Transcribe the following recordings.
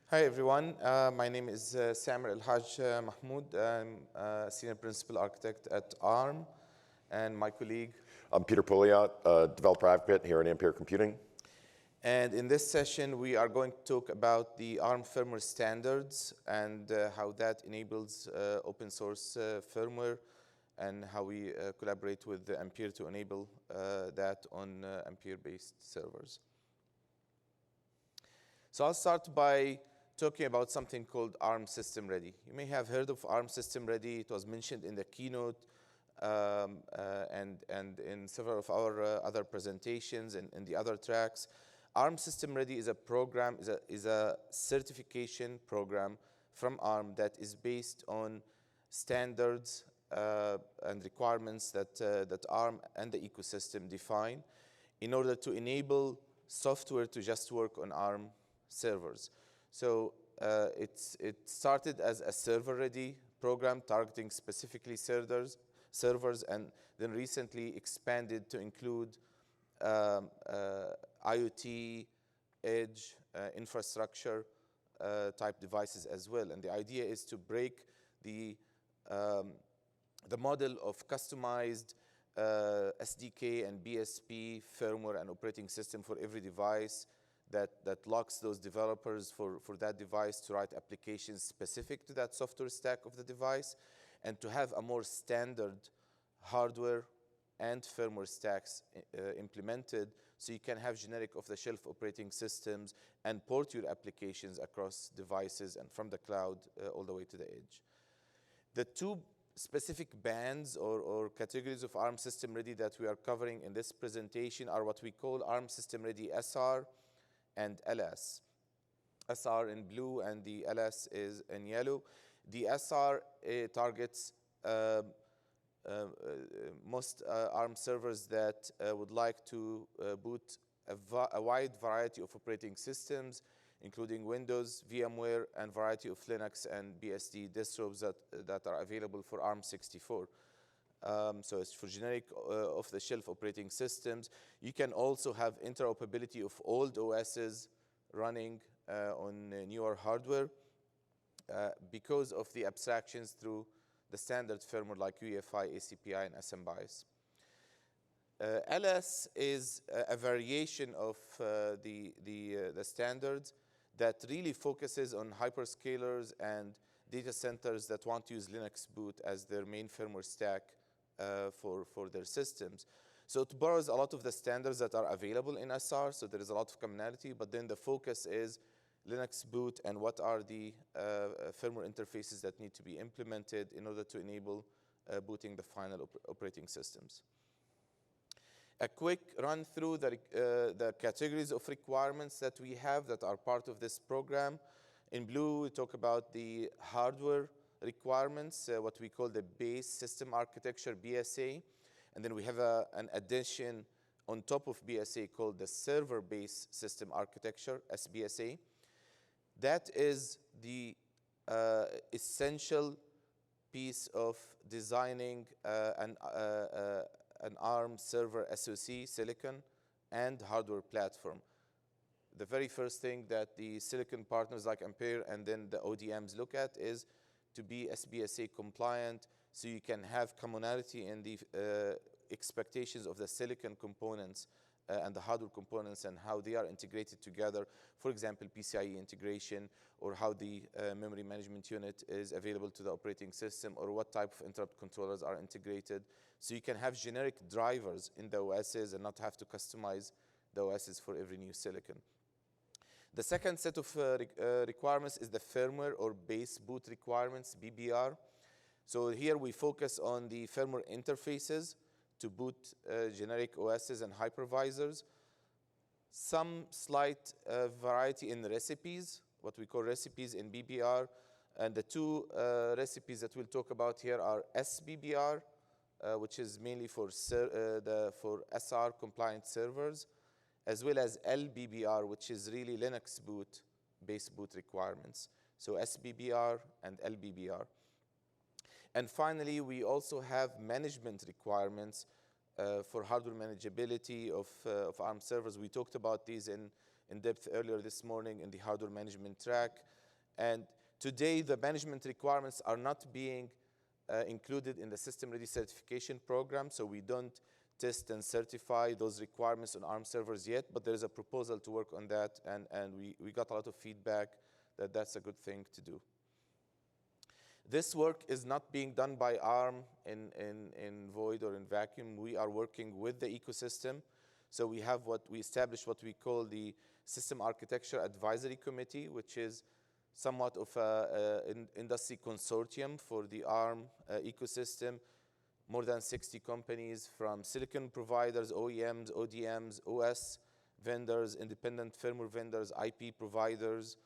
Hi, everyone. My name is El-Haj-Mahmoud. I'm Senior Principal Architect at ARM, and my colleague. I'm Peter Pouliot, Developer Advocate here at Ampere Computing. And in this session, we are going to talk about the ARM firmware standards and how that enables open source firmware and how we collaborate with Ampere to enable that on Ampere-based servers. So I'll start by talking about something called ARM SystemReady. You may have heard of ARM SystemReady. It was mentioned in the keynote and in several of our other presentations and in the other tracks. ARM SystemReady is a program, is a certification program from ARM that is based on standards and requirements that ARM and the ecosystem define in order to enable software to just work on ARM servers. So it started as a server-ready program targeting specifically servers, and then recently expanded to include IoT, edge, infrastructure type devices as well. And the idea is to break the model of customized SDK and BSP firmware and operating system for every device that locks those developers for that device to write applications specific to that software stack of the device, and to have a more standard hardware and firmware stacks implemented so you can have generic off-the-shelf operating systems and port your applications across devices and from the cloud all the way to the edge. The two specific bands or categories of ARM SystemReady that we are covering in this presentation are what we call ARM SystemReady SR and LS. SR in blue and the LS is in yellow. The SR targets most ARM servers that would like to boot a wide variety of operating systems, including Windows, VMware, and variety of Linux and BSD distros that are available for ARM64. So it's for generic off-the-shelf operating systems. You can also have interoperability of old OSs running on newer hardware because of the abstractions through the standard firmware like UEFI, ACPI, and SMBIOS. LS is a variation of the standards that really focuses on hyperscalers and data centers that want to use Linux boot as their main firmware stack for their systems. So it borrows a lot of the standards that are available in SR, so there is a lot of commonality, but then the focus is Linux boot and what are the firmware interfaces that need to be implemented in order to enable booting the final operating systems. A quick run through the categories of requirements that we have that are part of this program. In blue, we talk about the hardware requirements, what we call the base system architecture, BSA. And then we have an addition on top of BSA called the server-based system architecture, SBSA. That is the essential piece of designing an ARM server SoC, silicon, and hardware platform. The very first thing that the silicon partners like Ampere and then the ODMs look at is to be SBSA compliant, so you can have commonality in the expectations of the silicon components and the hardware components and how they are integrated together. For example, PCIe integration, or how the memory management unit is available to the operating system, or what type of interrupt controllers are integrated. So you can have generic drivers in the OSs and not have to customize the OSs for every new silicon. The second set of requirements is the firmware or base boot requirements, BBR. So here we focus on the firmware interfaces to boot generic OSs and hypervisors. Some slight variety in the recipes, what we call recipes in BBR. And the two recipes that we'll talk about here are SBBR, which is mainly for SR compliant servers, as well as LBBR, which is really Linux boot, base boot requirements. So SBBR and LBBR. And finally, we also have management requirements for hardware manageability of ARM servers. We talked about these in in depth earlier this morning in the hardware management track. And today, the management requirements are not being included in the SystemReady certification program, so we don't test and certify those requirements on ARM servers yet, but there is a proposal to work on that, and we got a lot of feedback that that's a good thing to do. This work is not being done by ARM in void or in vacuum. We are working with the ecosystem. So we established what we call the System Architecture Advisory Committee, which is somewhat of an industry consortium for the ARM ecosystem. More than 60 companies from silicon providers, OEMs, ODMs, OS vendors, independent firmware vendors, IP providers,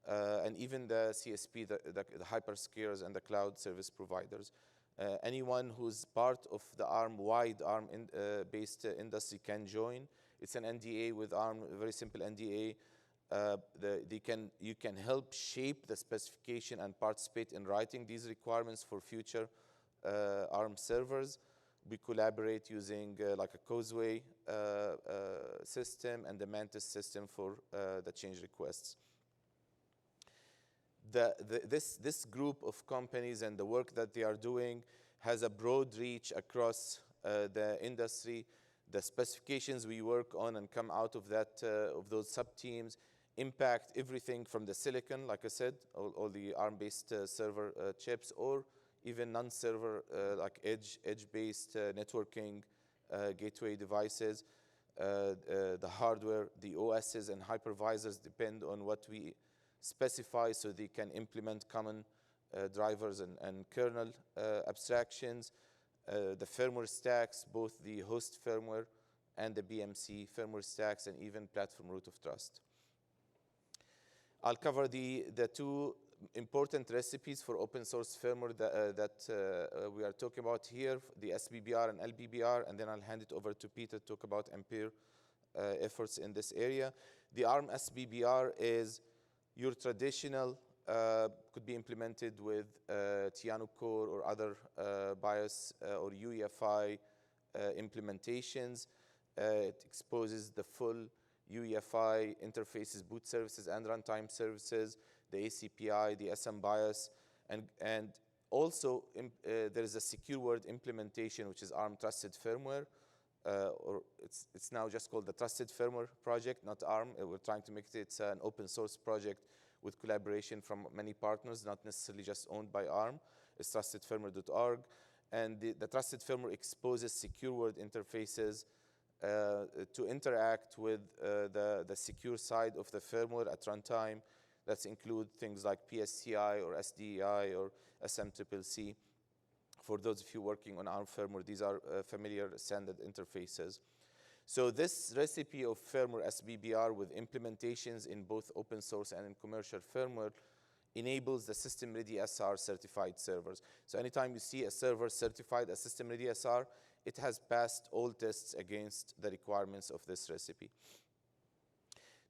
and even the CSP, the hyperscalers and the cloud service providers. Anyone who's part of the wide ARM-based industry can join. It's an NDA with ARM, a very simple NDA. You can help shape the specification and participate in writing these requirements for future ARM servers. We collaborate using like a Causeway system and the Mantis system for the change requests. This group of companies and the work that they are doing has a broad reach across the industry. The specifications we work on and come out of that of those sub-teams impact everything from the silicon, like I said, all the ARM-based server chips, or even non-server like edge-based networking gateway devices. The hardware, the OSs and hypervisors depend on what we specify, so they can implement common drivers and kernel abstractions. The firmware stacks, both the host firmware and the BMC firmware stacks, and even platform root of trust. I'll cover the two important recipes for open source firmware that we are talking about here, the SBBR and LBBR, and then I'll hand it over to Peter to talk about Ampere efforts in this area. The ARM SBBR is your traditional, could be implemented with Tiano Core or other BIOS or UEFI implementations. It exposes the full UEFI interfaces, boot services, and runtime services, the ACPI, the SM BIOS, and also there is a secure word implementation, which is ARM Trusted Firmware, or it's now just called the Trusted Firmware Project, not ARM. We're trying to make it an open source project with collaboration from many partners, not necessarily just owned by ARM. It's trustedfirmware.org. And the Trusted Firmware exposes secure word interfaces to interact with the secure side of the firmware at runtime. That include things like PSCI or SDEI or SMCCC. For those of you working on ARM firmware, these are familiar standard interfaces. So this recipe of firmware SBBR with implementations in both open source and in commercial firmware enables the SystemReady SR certified servers. So anytime you see a server certified as SystemReady SR, it has passed all tests against the requirements of this recipe.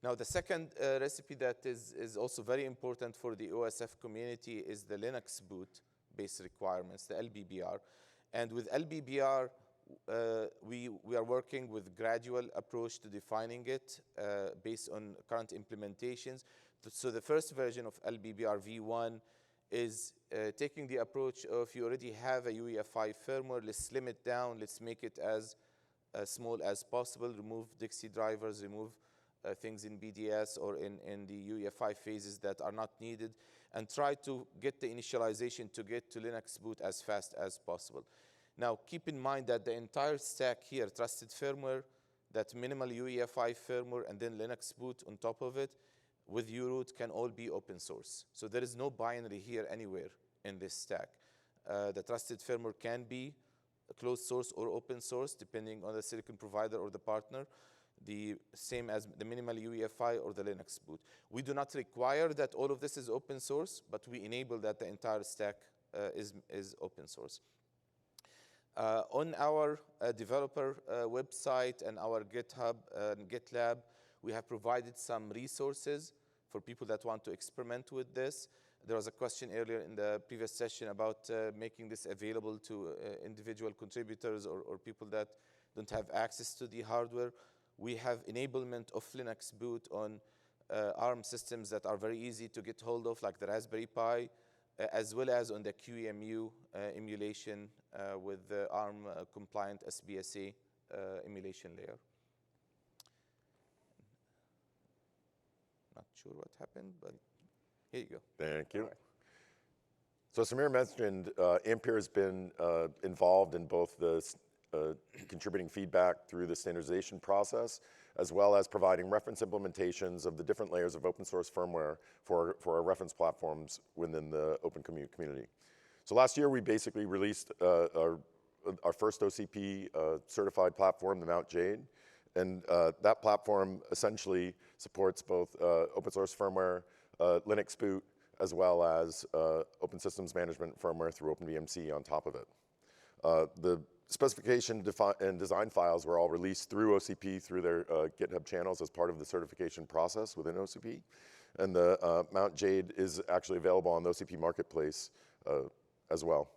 Now, the second recipe that is also very important for the OSF community is the Linux boot-based requirements, the LBBR. And with LBBR, we are working with gradual approach to defining it based on current implementations. So the first version of LBBR v1 is taking the approach of you already have a UEFI firmware, let's slim it down, let's make it as small as possible, remove Dixie drivers, remove things in BDS or in the UEFI phases that are not needed, and try to get the initialization to get to Linux boot as fast as possible. Now, keep in mind that the entire stack here, trusted firmware, that minimal UEFI firmware, and then Linux boot on top of it, with uroot can all be open source. So there is no binary here anywhere in this stack. The trusted firmware can be closed source or open source, depending on the silicon provider or the partner, the same as the minimal UEFI or the Linux boot. We do not require that all of this is open source, but we enable that the entire stack is open source. On our developer website and our GitHub and GitLab, we have provided some resources for people that want to experiment with this. There was a question earlier in the previous session about making this available to individual contributors or people that don't have access to the hardware. We have enablement of Linux boot on ARM systems that are very easy to get hold of, like the Raspberry Pi, as well as on the QEMU emulation with the ARM compliant SBSA emulation layer. Not sure what happened, but here you go. Thank you. Right. So Samir mentioned Ampere has been involved in both the contributing feedback through the standardization process, as well as providing reference implementations of the different layers of open source firmware for our reference platforms within the open community. So last year, we basically released our first OCP certified platform, the Mount Jade. And that platform essentially supports both open source firmware, Linux boot, as well as open systems management firmware through OpenVMC on top of it. The specification and design files were all released through OCP through their GitHub channels as part of the certification process within OCP. And the Mount Jade is actually available on the OCP marketplace as well.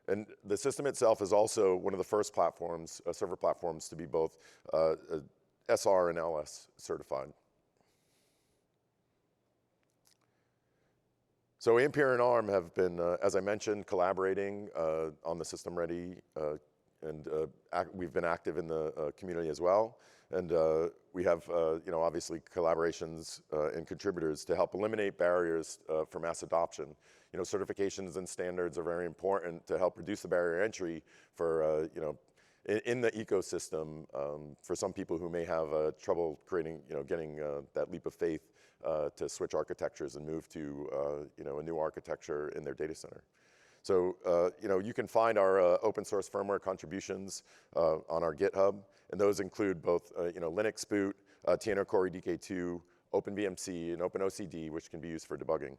And the system itself is also one of the first platforms, server platforms, to be both SR and LS certified. So Ampere and ARM have been, as I mentioned, collaborating on the SystemReady, and we've been active in the community as well. And we have, obviously collaborations and contributors to help eliminate barriers for mass adoption. Certifications and standards are very important to help reduce the barrier entry for, in the ecosystem for some people who may have trouble creating, getting that leap of faith to switch architectures and move to, a new architecture in their data center. So, you can find our open source firmware contributions on our GitHub, and those include both, Linux boot, TNO Core EDK2, OpenVMC, and OpenOCD, which can be used for debugging.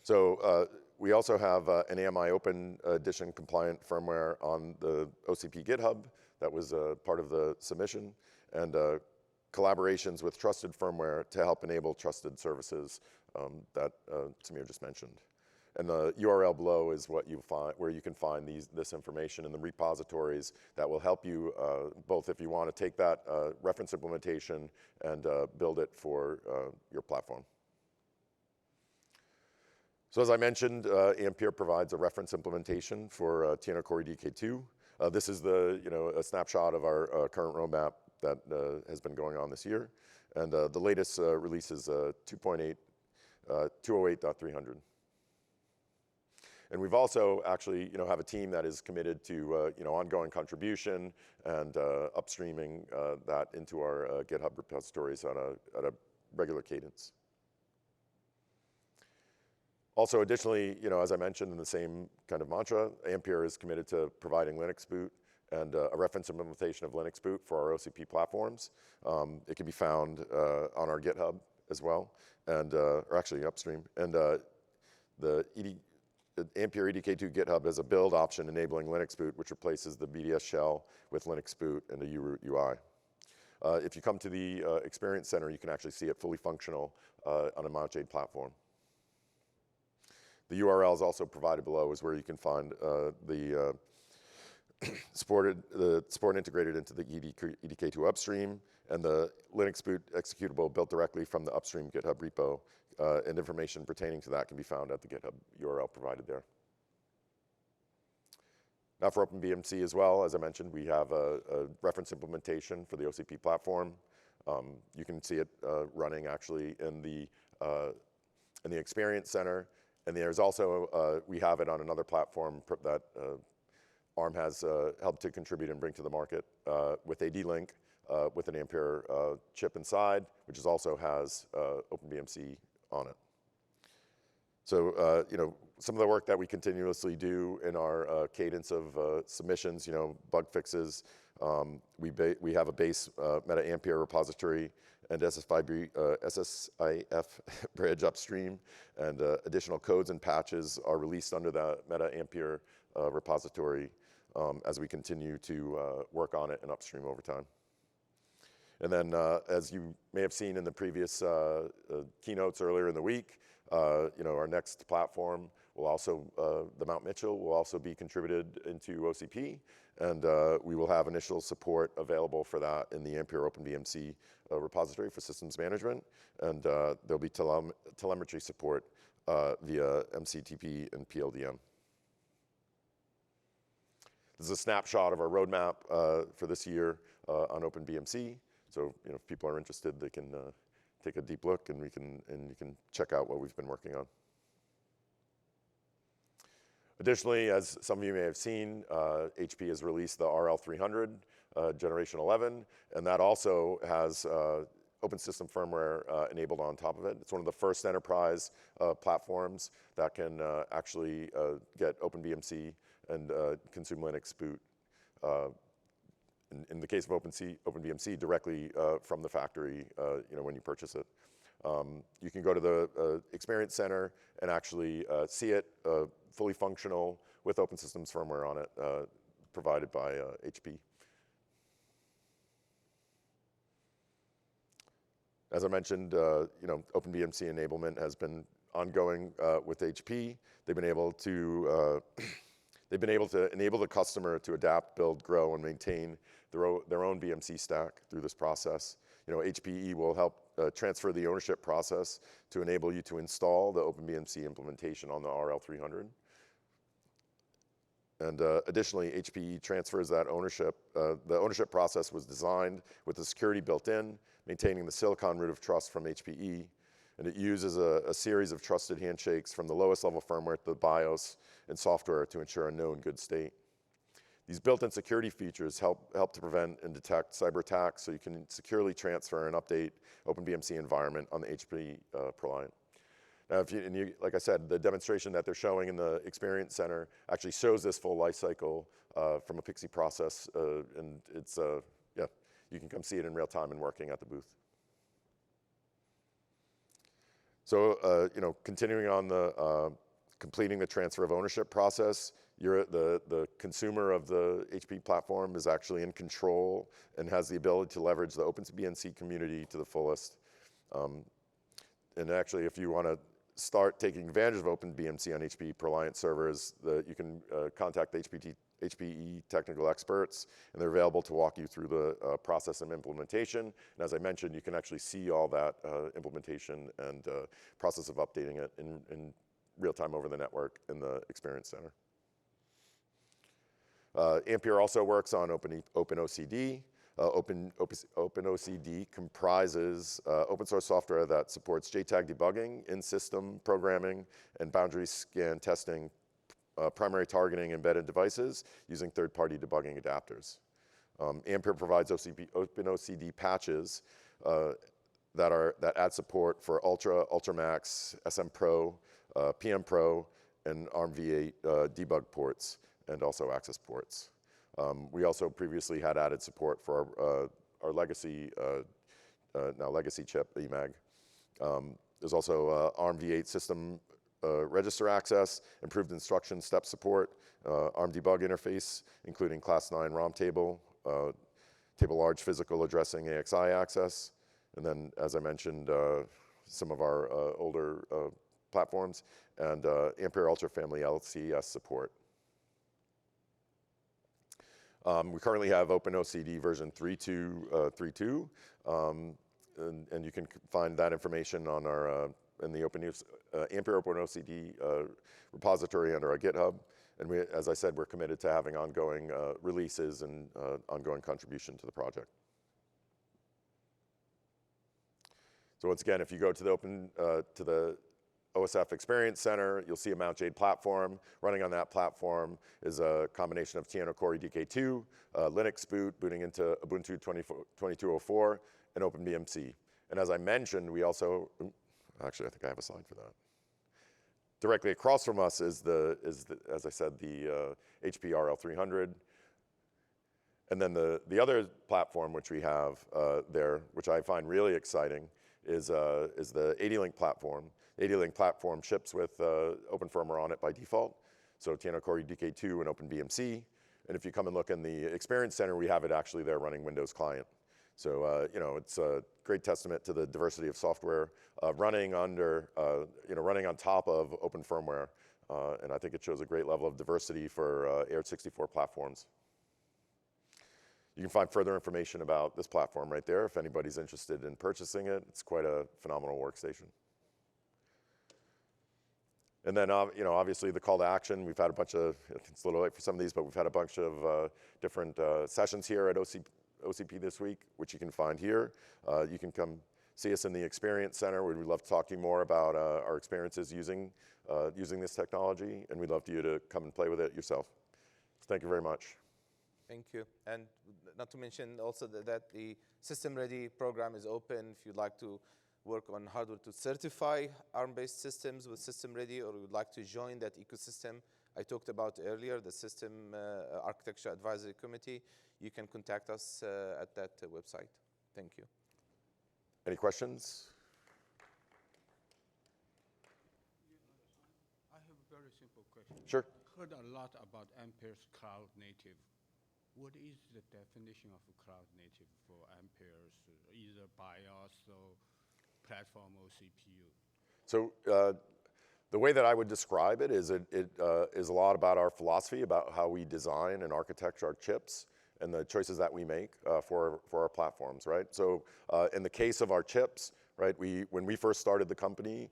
So we also have an AMI Open Edition compliant firmware on the OCP GitHub that was part of the submission, and collaborations with trusted firmware to help enable trusted services that Samir just mentioned. And the URL below is what you find, where you can find this information in the repositories that will help you both if you want to take that reference implementation and build it for your platform. So as I mentioned, Ampere provides a reference implementation for TNO Core EDK2. This is a snapshot of our current roadmap that has been going on this year. And the latest release is 2.8, 208.300. And we've also actually, have a team that is committed to, ongoing contribution and upstreaming that into our GitHub repositories at a regular cadence. Also, additionally, as I mentioned in the same kind of mantra, Ampere is committed to providing Linux boot and a reference implementation of Linux boot for our OCP platforms. It can be found on our GitHub as well, and or actually upstream. And the Ampere EDK2 GitHub has a build option enabling Linux boot, which replaces the BDS shell with Linux boot and the uroot UI. If you come to the Experience Center, you can actually see it fully functional on a Mount Jade platform. The URL is also provided below, is where you can find the support integrated into the EDK2 upstream, and the Linux boot executable built directly from the upstream GitHub repo, and information pertaining to that can be found at the GitHub URL provided there. Now for OpenVMC as well, as I mentioned, we have a reference implementation for the OCP platform. You can see it running actually in the Experience Center. And there's also, we have it on another platform that ARM has helped to contribute and bring to the market with AD-Link with an Ampere chip inside, which also has OpenVMC on it. So, some of the work that we continuously do in our cadence of submissions, bug fixes, we have a base Meta Ampere repository and SSIF bridge upstream, and additional codes and patches are released under the Meta Ampere repository as we continue to work on it and upstream over time. And then, as you may have seen in the previous keynotes earlier in the week, our next platform will also, the Mount Mitchell will also be contributed into OCP, and we will have initial support available for that in the Ampere OpenBMC repository for systems management, and there'll be telemetry support via MCTP and PLDM. This is a snapshot of our roadmap for this year on OpenBMC. So if people are interested, they can take a deep look, and you can check out what we've been working on. Additionally, as some of you may have seen, HP has released the RL300 Generation 11, and that also has open system firmware enabled on top of it. It's one of the first enterprise platforms that can actually get OpenBMC and consume Linux boot. In the case of OpenBMC, directly from the factory, when you purchase it. You can go to the Experience Center and actually see it fully functional with open systems firmware on it, provided by HP. As I mentioned, OpenBMC enablement has been ongoing with HP. They've been able to enable the customer to adapt, build, grow, and maintain their own BMC stack through this process. HPE will help transfer the ownership process to enable you to install the OpenBMC implementation on the RL300. And additionally, HPE transfers that ownership. The ownership process was designed with the security built in, maintaining the silicon root of trust from HPE, and it uses a series of trusted handshakes from the lowest level firmware to the BIOS and software to ensure a known good state. These built-in security features help to prevent and detect cyber attacks, so you can securely transfer and update OpenBMC environment on the HP ProLiant. Now, like I said, the demonstration that they're showing in the Experience Center actually shows this full life cycle from a Pixie process, and it's, you can come see it in real time and working at the booth. So, continuing on the completing the transfer of ownership process, the consumer of the HP platform is actually in control and has the ability to leverage the OpenBMC community to the fullest. And actually, if you want to start taking advantage of OpenBMC on HP ProLiant servers, you can contact HPE technical experts, and they're available to walk you through the process of implementation. And as I mentioned, you can actually see all that implementation and process of updating it in real time over the network in the Experience Center. Ampere also works on OpenOCD. OpenOCD comprises open source software that supports JTAG debugging, in-system programming, and boundary scan testing, primary targeting embedded devices using third-party debugging adapters. Ampere provides OpenOCD patches that add support for Ultra, Ultramax, SM Pro, PM Pro, and ARMv8 debug ports, and also access ports. We also previously had added support for our legacy, now legacy chip, EMAG. There's also ARMv8 system register access, improved instruction step support, ARM debug interface, including class 9 ROM table, table large physical addressing AXI access, and then, as I mentioned, some of our older platforms, and Ampere Ultra Family LCS support. We currently have OpenOCD version 3.2, and you can find that information on our in the Ampere OpenOCD repository under our GitHub. And as I said, we're committed to having ongoing releases and ongoing contribution to the project. So once again, if you go to the OSF Experience Center, you'll see a Mount Jade platform. Running on that platform is a combination of Tiano Core DK2, Linux boot, booting into Ubuntu 22.04, and OpenBMC. And as I mentioned, we also, actually I think I have a slide for that. Directly across from us is as I said, the HP RL300. And then the other platform which we have there, which I find really exciting, is the AD-Link platform. The AD-Link platform ships with open firmware on it by default, so Tiano Core DK2 and OpenBMC. And if you come and look in the Experience Center, we have it actually there running Windows Client. So it's a great testament to the diversity of software running under, running on top of open firmware And I think it shows a great level of diversity for AIR64 platforms. You can find further information about this platform right there if anybody's interested in purchasing it. It's quite a phenomenal workstation. And then, obviously the call to action, we've had a bunch of, it's a little late for some of these, but we've had a bunch of different sessions here at OCP this week, which you can find here. You can come see us in the Experience Center, where we'd love to talk to you more about our experiences using this technology, and we'd love for you to come and play with it yourself. So thank you very much. Thank you. And not to mention also that the SystemReady program is open if you'd like to work on hardware to certify ARM-based systems with SystemReady, or would like to join that ecosystem I talked about earlier, the System Architecture Advisory Committee. You can contact us at that website. Thank you. Any questions? I have a very simple question. Sure. I heard a lot about Ampere's cloud native. What is the definition of a cloud native for Ampere's either BIOS or platform or CPU? So the way that I would describe it is is a lot about our philosophy about how we design and architect our chips and the choices that we make for our platforms, right? So in the case of our chips, right, when we first started the company,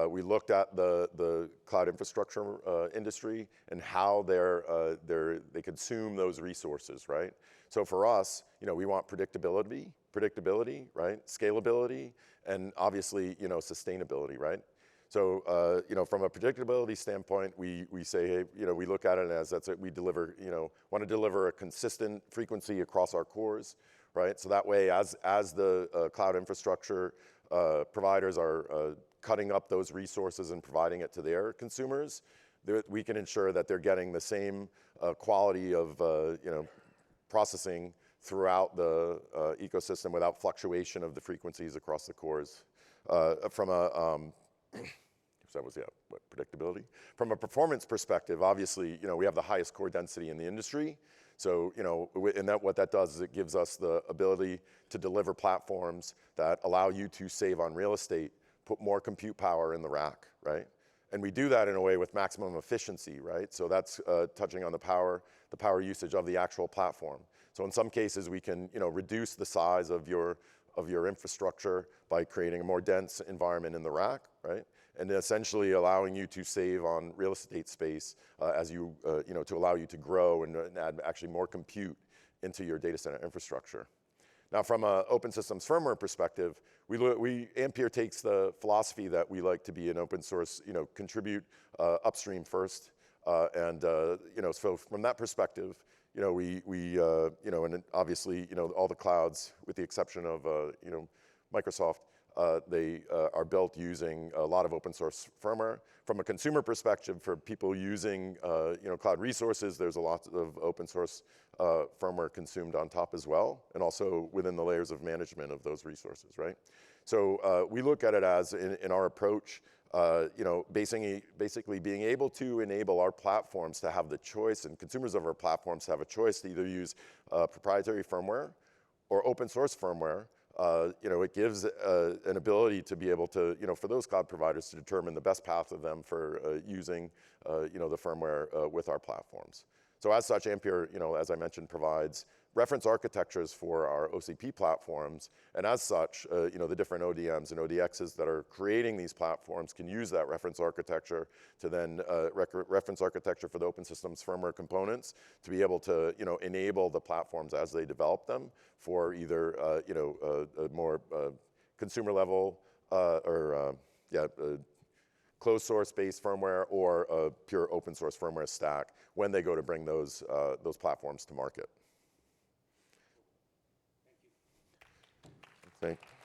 we looked at the cloud infrastructure industry and how they consume those resources, right? So for us, we want predictability, right? Scalability, and obviously, sustainability, right? So, from a predictability standpoint, we say, hey, we look at it as that's it. We deliver, want to deliver a consistent frequency across our cores, right? So that way, as the cloud infrastructure providers are cutting up those resources and providing it to their consumers, we can ensure that they're getting the same quality of, processing throughout the ecosystem without fluctuation of the frequencies across the cores. From a that was predictability. From a performance perspective, obviously, we have the highest core density in the industry. So, and what that does is it gives us the ability to deliver platforms that allow you to save on real estate, put more compute power in the rack, right? And we do that in a way with maximum efficiency, right? So that's touching on the power usage of the actual platform. So in some cases, we can, reduce the size of your infrastructure by creating a more dense environment in the rack, right? And essentially allowing you to save on real estate space as you, to allow you to grow and add actually more compute into your data center infrastructure. Now, from an open systems firmware perspective, Ampere takes the philosophy that we like to be an open source, contribute upstream first, and so from that perspective, and obviously, all the clouds, with the exception of, Microsoft, they are built using a lot of open source firmware. From a consumer perspective, for people using, cloud resources, there's a lot of open source firmware consumed on top as well, and also within the layers of management of those resources, right? So we look at it as, in our approach, basically being able to enable our platforms to have the choice, and consumers of our platforms have a choice to either use proprietary firmware or open source firmware. It gives an ability to be able to, for those cloud providers to determine the best path of them for using, the firmware with our platforms. So as such, Ampere, as I mentioned, provides reference architectures for our OCP platforms, and as such, the different ODMs and ODXs that are creating these platforms can use that reference architecture to then reference architecture for the open systems firmware components to be able to, enable the platforms as they develop them for either, a more consumer level closed source based firmware or a pure open source firmware stack when they go to bring those platforms to market. Thank you.